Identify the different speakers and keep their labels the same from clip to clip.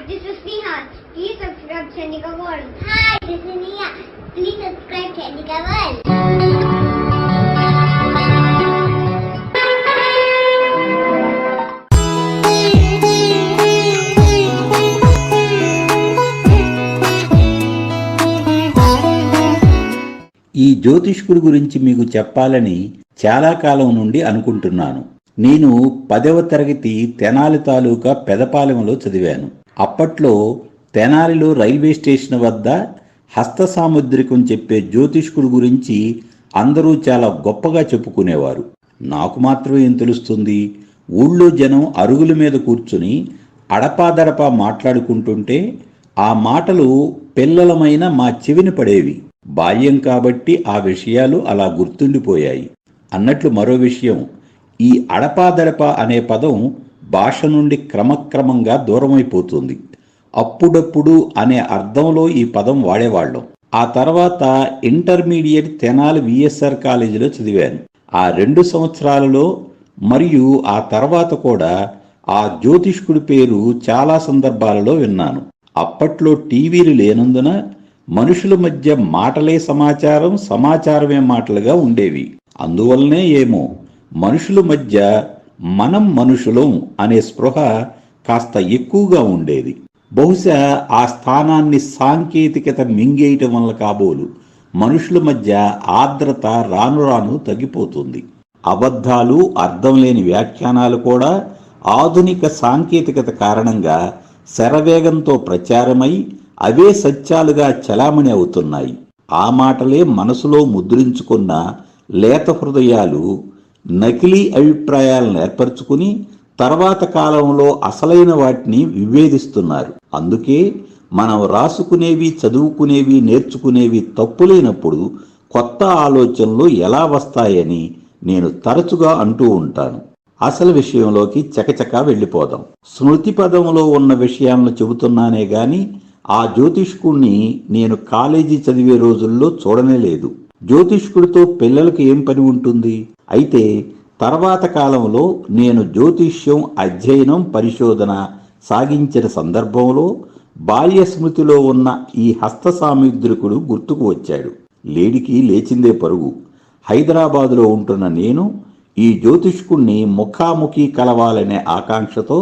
Speaker 1: this is Neha. Please subscribe Chandika World. Hi, this is Neha. Please subscribe Chandika World.
Speaker 2: ఈ జ్యోతిష్కుడి గురించి మీకు చెప్పాలని చాలా కాలం నుండి అనుకుంటున్నాను. నేను 10వ తరగతి తెనాలి తాలూకా పెదపాలెంలో చదివాను. అప్పట్లో తెనాలిలో రైల్వే స్టేషన్ వద్ద హస్త సాముద్రికం చెప్పే జ్యోతిష్కుడి గురించి అందరూ చాలా గొప్పగా చెప్పుకునేవారు. నాకు మాత్రం ఏం తెలుస్తుంది? ఊళ్ళో జనం అరుగుల మీద కూర్చుని అడపాదడపా మాట్లాడుకుంటుంటే ఆ మాటలు పిల్లలమైన మా చెవిని పడేవి. బాల్యం కాబట్టి ఆ విషయాలు అలా గుర్తుండిపోయాయి. అన్నట్లు మరో విషయం, ఈ అడపాదడపా అనే పదం భాష నుండి క్రమక్రమంగా దూరమైపోతుంది. అప్పుడప్పుడు అనే అర్థంలో ఈ పదం వాడేవాళ్ళం. ఆ తర్వాత ఇంటర్మీడియట్ తెనాలి విఎస్ఆర్ కాలేజీలో చదివాను. ఆ 2 సంవత్సరాలలో మరియు ఆ తర్వాత కూడా ఆ జ్యోతిష్కుడి పేరు చాలా సందర్భాలలో విన్నాను. అప్పట్లో టీవీలు లేనందున మనుషుల మధ్య మాటలే సమాచారం, సమాచారమే మాటలుగా ఉండేవి. అందువల్లనే ఏమో మనుషుల మధ్య మనం మనుషులం అనే స్పృహ కాస్త ఎక్కువగా ఉండేది. బహుశా ఆ స్థానాన్ని సాంకేతికత మింగేయటం వల్ల కాబోలు మనుషుల మధ్య ఆర్ద్రత రాను రాను తగ్గిపోతుంది. అబద్ధాలు, అర్థం లేని వ్యాఖ్యానాలు కూడా ఆధునిక సాంకేతికత కారణంగా శరవేగంతో ప్రచారమై అవే సత్యాలుగా చలామణి అవుతున్నాయి. ఆ మాటలే మనసులో ముద్రించుకున్న లేత హృదయాలు నకిలీ అభిప్రాయాలను ఏర్పరచుకుని తర్వాత కాలంలో అసలైన వాటిని విభేదిస్తున్నారు. అందుకే మనం రాసుకునేవి, చదువుకునేవి, నేర్చుకునేవి తప్పులేనప్పుడు కొత్త ఆలోచనలు ఎలా వస్తాయని నేను తరచుగా అంటూ ఉంటాను. అసలు విషయంలోకి చకచకా వెళ్ళిపోదాం. స్మృతి పదంలో ఉన్న విషయాలను చెబుతున్నానే గాని ఆ జ్యోతిష్కుడిని నేను కాలేజీ చదివే రోజుల్లో చూడనే లేదు. జ్యోతిష్కుడితో పిల్లలకు ఏం పని ఉంటుంది? అయితే తర్వాత కాలంలో నేను జ్యోతిష్యం అధ్యయనం, పరిశోధన సాగించిన సందర్భంలో బాల్య స్మృతిలో ఉన్న ఈ హస్త సాముద్రికుడు గుర్తుకు వచ్చాడు. లేడికి లేచిందే పరుగు. హైదరాబాదులో ఉంటున్న నేను ఈ జ్యోతిష్కుడిని ముఖాముఖి కలవాలనే ఆకాంక్షతో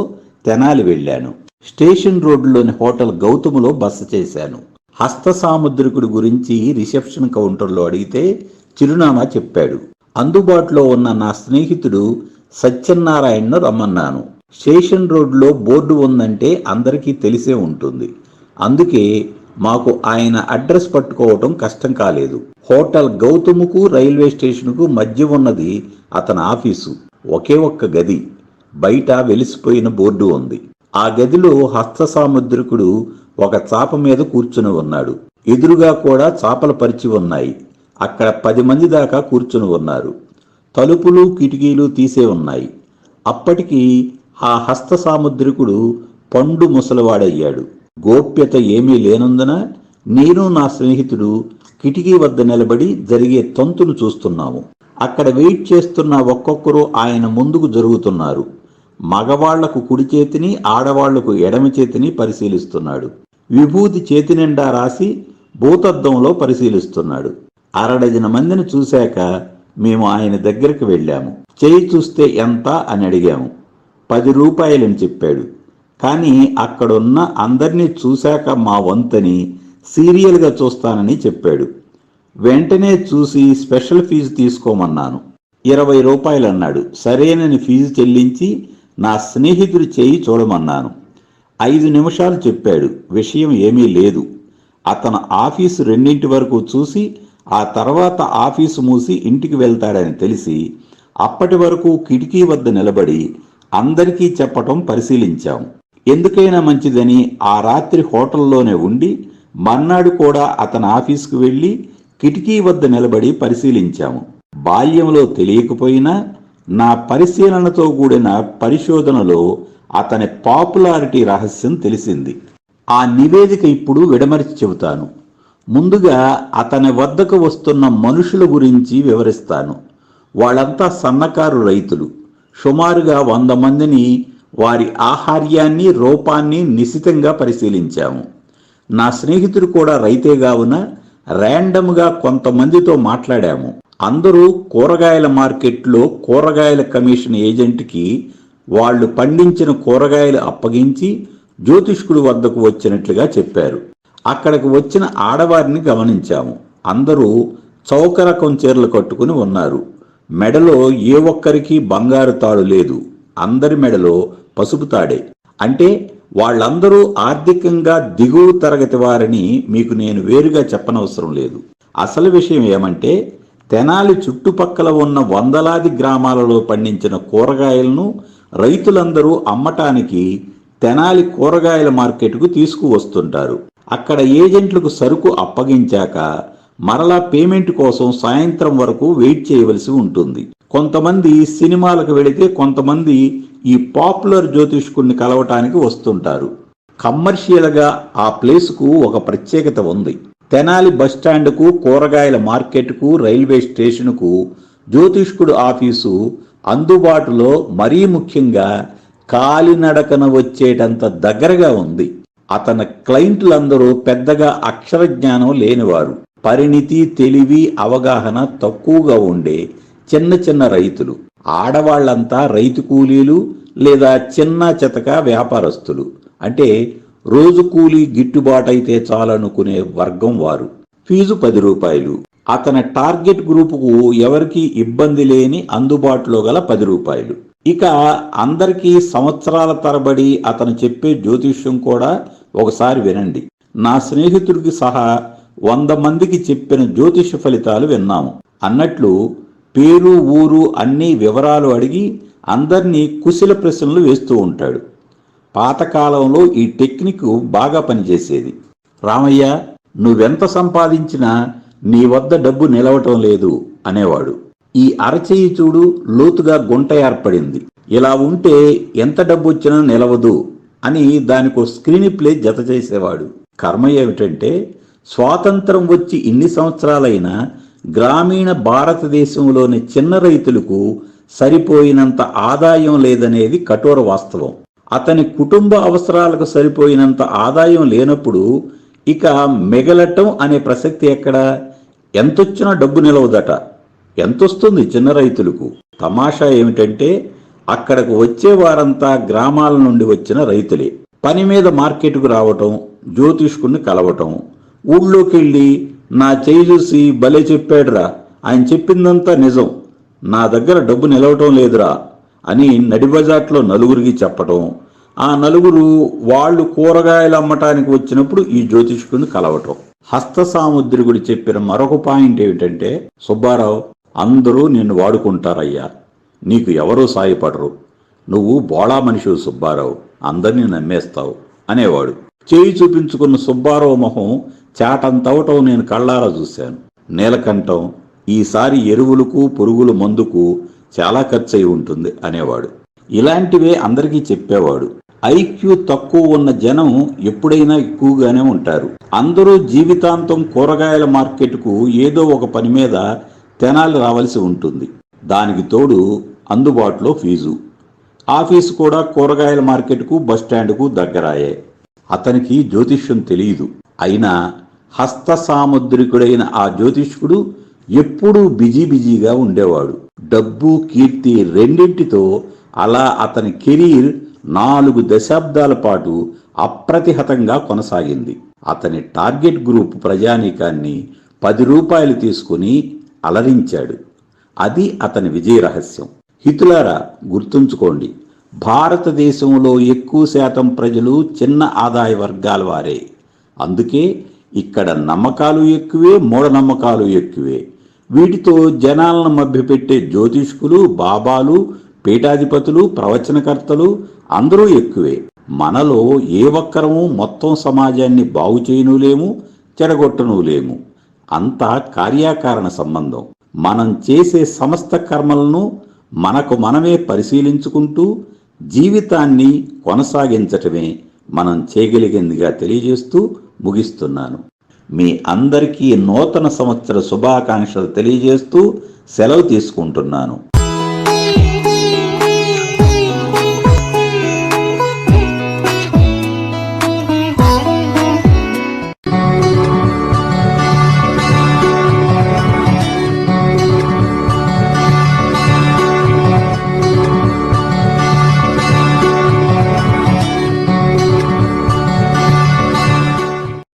Speaker 2: తెనాలి వెళ్ళాను. స్టేషన్ రోడ్డులోని హోటల్ గౌతములో బస చేశాను. హస్త సాముద్రికుడి గురించి రిసెప్షన్ కౌంటర్లో అడిగితే చిరునామా చెప్పాడు. అందుబాటులో ఉన్న నా స్నేహితుడు సత్యనారాయణను రమ్మన్నాను. స్టేషన్ రోడ్లో బోర్డు ఉందంటే అందరికీ తెలిసే ఉంటుంది. అందుకే మాకు ఆయన అడ్రస్ పట్టుకోవటం కష్టం కాలేదు. హోటల్ గౌతముకు రైల్వే స్టేషన్కు మధ్య ఉన్నది అతని ఆఫీసు. ఒకే ఒక్క గది. బయట వెలిసిపోయిన బోర్డు ఉంది. ఆ గదిలో హస్త సాముద్రికుడు ఒక చాప మీద కూర్చుని ఉన్నాడు. ఎదురుగా కూడా చాపలు పరిచి ఉన్నాయి. అక్కడ 10 మంది దాకా కూర్చుని ఉన్నారు. తలుపులు, కిటికీలు తీసే ఉన్నాయి. అప్పటికి ఆ హస్త సాముద్రికుడు పండు ముసలివాడయ్యాడు. గోప్యత ఏమీ లేనందున నేను నా స్నేహితుడు కిటికీ వద్ద నిలబడి జరిగే తంతులు చూస్తున్నాము. అక్కడ వెయిట్ చేస్తున్న ఒక్కొక్కరు ఆయన ముందుకు జరుగుతున్నారు. మగవాళ్లకు కుడి చేతిని, ఆడవాళ్లకు ఎడమ చేతిని పరిశీలిస్తున్నాడు. విభూతి చేతి నిండా రాసి భూతద్దంలో పరిశీలిస్తున్నాడు. 60 మందిని చూశాక మేము ఆయన దగ్గరికి వెళ్ళాము. చేయి చూస్తే ఎంత అని అడిగాము. 10 రూపాయలని చెప్పాడు. కానీ అక్కడున్న అందరినీ చూశాక మా వంతని సీరియల్గా చూస్తానని చెప్పాడు. వెంటనే చూసి స్పెషల్ ఫీజు తీసుకోమన్నాను. 20 రూపాయలు అన్నాడు. సరేనని ఫీజు చెల్లించి నా స్నేహితుడి చేయి చూడమన్నాను. 5 నిమిషాలు చెప్పాడు. విషయం ఏమీ లేదు. అతను ఆఫీసు 2 వరకు చూసి ఆ తర్వాత ఆఫీసు మూసి ఇంటికి వెళ్తాడని తెలిసి అప్పటి వరకు కిటికీ వద్ద నిలబడి అందరికీ చెప్పటం పరిశీలించాం. ఎందుకైనా మంచిదని ఆ రాత్రి హోటల్లోనే ఉండి మర్నాడు కూడా అతని ఆఫీసుకు వెళ్ళి కిటికీ వద్ద నిలబడి పరిశీలించాము. బాల్యంలో తెలియకపోయినా నా పరిశీలనతో కూడిన పరిశోధనలో అతని పాపులారిటీ రహస్యం తెలిసింది. ఆ నివేదిక ఇప్పుడు విడమరిచి చెబుతాను. ముందుగా అతని వద్దకు వస్తున్న మనుషుల గురించి వివరిస్తాను. వాళ్ళంతా సన్నకారు రైతులు. సుమారుగా 100 మందిని వారి ఆహార్యాన్ని, రూపాన్ని నిశితంగా పరిశీలించాము. నా స్నేహితుడు కూడా రైతే కావున ర్యాండమ్గా కొంతమందితో మాట్లాడాము. అందరూ కూరగాయల మార్కెట్లో కూరగాయల కమిషన్ ఏజెంట్కి వాళ్ళు పండించిన కూరగాయలు అప్పగించి జ్యోతిష్కుడి వద్దకు వచ్చినట్లుగా చెప్పారు. అక్కడికి వచ్చిన ఆడవారిని గమనించాము. అందరూ చౌక రకం చీరలు కట్టుకుని ఉన్నారు. మెడలో ఏ ఒక్కరికి బంగారు తాడు లేదు. అందరి మెడలో పసుపు తాడే. అంటే వాళ్ళందరూ ఆర్థికంగా దిగువ తరగతి వారని మీకు నేను వేరుగా చెప్పనవసరం లేదు. అసలు విషయం ఏమంటే, తెనాలి చుట్టుపక్కల ఉన్న వందలాది గ్రామాలలో పండించిన కూరగాయలను రైతులందరూ అమ్మటానికి తెనాలి కూరగాయల మార్కెట్కు తీసుకువస్తుంటారు. అక్కడ ఏజెంట్లకు సరుకు అప్పగించాక మరలా పేమెంట్ కోసం సాయంత్రం వరకు వెయిట్ చేయవలసి ఉంటుంది. కొంతమంది సినిమాలకు వెళితే కొంతమంది ఈ పాపులర్ జ్యోతిష్కుడిని కలవటానికి వస్తుంటారు. కమర్షియల్గా ఆ ప్లేస్కు ఒక ప్రత్యేకత ఉంది. తెనాలి బస్టాండ్కు, కూరగాయల మార్కెట్కు, రైల్వే స్టేషన్కు జ్యోతిష్కుడు ఆఫీసు అందుబాటులో, మరీ ముఖ్యంగా కాలినడకన వచ్చేటంత దగ్గరగా ఉంది. అతని క్లయింట్లందరూ పెద్దగా అక్షర జ్ఞానం లేనివారు, పరిణితి, తెలివి, అవగాహన తక్కువగా ఉండే చిన్న చిన్న రైతులు. ఆడవాళ్లంతా రైతు కూలీలు లేదా చిన్న చితక వ్యాపారస్తులు. అంటే రోజు కూలీ గిట్టుబాటైతే చాలనుకునే వర్గం వారు. ఫీజు 10 రూపాయలు. అతని టార్గెట్ గ్రూపుకు ఎవరికి ఇబ్బంది లేని అందుబాటులో గల 10 రూపాయలు. ఇక అందరికీ సంవత్సరాల తరబడి అతను చెప్పే జ్యోతిష్యం కూడా ఒకసారి వినండి. నా స్నేహితుడికి సహా 100 మందికి చెప్పిన జ్యోతిష ఫలితాలు విన్నాము. అన్నట్లు పేరు, ఊరు అన్ని వివరాలు అడిగి అందరినీ కుశల ప్రశ్నలు వేస్తూ ఉంటాడు. పాతకాలంలో ఈ టెక్నిక్ బాగా పనిచేసేది. రామయ్య, నువ్వెంత సంపాదించినా నీ వద్ద డబ్బు నిలవటం లేదు అనేవాడు. ఈ అరచేయి చూడు, లోతుగా గుంట ఏర్పడింది. ఇలా ఉంటే ఎంత డబ్బు వచ్చినా నిలవదు అని దానికో స్క్రీన్ ప్లే జత చేసేవాడు. కర్మ ఏమిటంటే, స్వాతంత్రం వచ్చి ఇన్ని సంవత్సరాలైనా గ్రామీణ భారతదేశంలోని చిన్న రైతులకు సరిపోయినంత ఆదాయం లేదనేది కఠోర వాస్తవం. అతని కుటుంబ అవసరాలకు సరిపోయినంత ఆదాయం లేనప్పుడు ఇక మిగలటం అనే ప్రసక్తి ఎక్కడా? ఎంతొచ్చినా డబ్బు నిలవదట. ఎంతొస్తుంది చిన్న రైతులకు? తమాషా ఏమిటంటే, అక్కడకు వచ్చే వారంతా గ్రామాల నుండి వచ్చిన రైతులే. పని మీద మార్కెట్కు రావటం, జ్యోతిష్కుడిని కలవటం, ఊళ్ళోకి వెళ్ళి నా చేయి చూసి భలే చెప్పాడురా, ఆయన చెప్పిందంతా నిజం, నా దగ్గర డబ్బు నిలవటం లేదురా అని నడిబజాట్లో నలుగురికి చెప్పటం. ఆ నలుగురు వాళ్ళు కూరగాయలు అమ్మటానికి వచ్చినప్పుడు ఈ జ్యోతిష్కుడిని కలవటం. హస్త సాముద్రికుడు చెప్పిన మరొక పాయింట్ ఏమిటంటే, సుబ్బారావు, అందరూ నిన్ను వాడుకుంటారయ్యా, నీకు ఎవరూ సాయపడరు, నువ్వు బోళా మనిషివు సుబ్బారావు, అందరినీ నమ్మేస్తావు అనేవాడు. చేయి చూపించుకున్న సుబ్బారావు మొహం చాటంతవటం నేను కళ్ళారా చూశాను. నీలకంఠం, ఈసారి ఎరువులకు, పురుగుల మందుకు చాలా ఖర్చు అయి ఉంటుంది అనేవాడు. ఇలాంటివే అందరికీ చెప్పేవాడు. ఐక్యూ తక్కువ ఉన్న జనం ఎప్పుడైనా ఎక్కువగానే ఉంటారు. అందరూ జీవితాంతం కూరగాయల మార్కెట్కు ఏదో ఒక పని మీద తెనాలి రావాల్సి ఉంటుంది. దానికి తోడు అందుబాటులో ఫీజు. ఆఫీసు కూడా కూరగాయల మార్కెట్కు, బస్టాండ్కు దగ్గరాయే. అతనికి జ్యోతిష్యం తెలియదు. అయినా హస్త సాముద్రికుడైన ఆ జ్యోతిష్కుడు ఎప్పుడూ బిజీగా ఉండేవాడు. డబ్బు, కీర్తి రెండింటితో అలా అతని కెరీర్ 4 దశాబ్దాల పాటు అప్రతిహతంగా కొనసాగింది. అతని టార్గెట్ గ్రూప్ ప్రజానీకాన్ని 10 రూపాయలు తీసుకుని అలరించాడు. అది అతని విజయ రహస్యం. హితులారా, గుర్తుంచుకోండి, భారతదేశంలో ఎక్కువ శాతం ప్రజలు చిన్న ఆదాయ వర్గాల వారే. అందుకే ఇక్కడ నమ్మకాలు ఎక్కువే, మూఢనమ్మకాలు ఎక్కువే. వీటితో జనాలను మభ్యపెట్టే జ్యోతిష్కులు, బాబాలు, పీఠాధిపతులు, ప్రవచనకర్తలు అందరూ ఎక్కువే. మనలో ఏ ఒక్కరము మొత్తం సమాజాన్ని బాగు చేయనులేము, చెడగొట్టనులేము. అంతా కార్యాకారణ సంబంధం. మనం చేసే సమస్త కర్మలను మనకు మనమే పరిశీలించుకుంటూ జీవితాన్ని కొనసాగించటమే మనం చేయగలిగిందిగా తెలియజేస్తూ ముగిస్తున్నాను. మీ అందరికీ నూతన సంవత్సర శుభాకాంక్షలు తెలియజేస్తూ సెలవు తీసుకుంటున్నాను.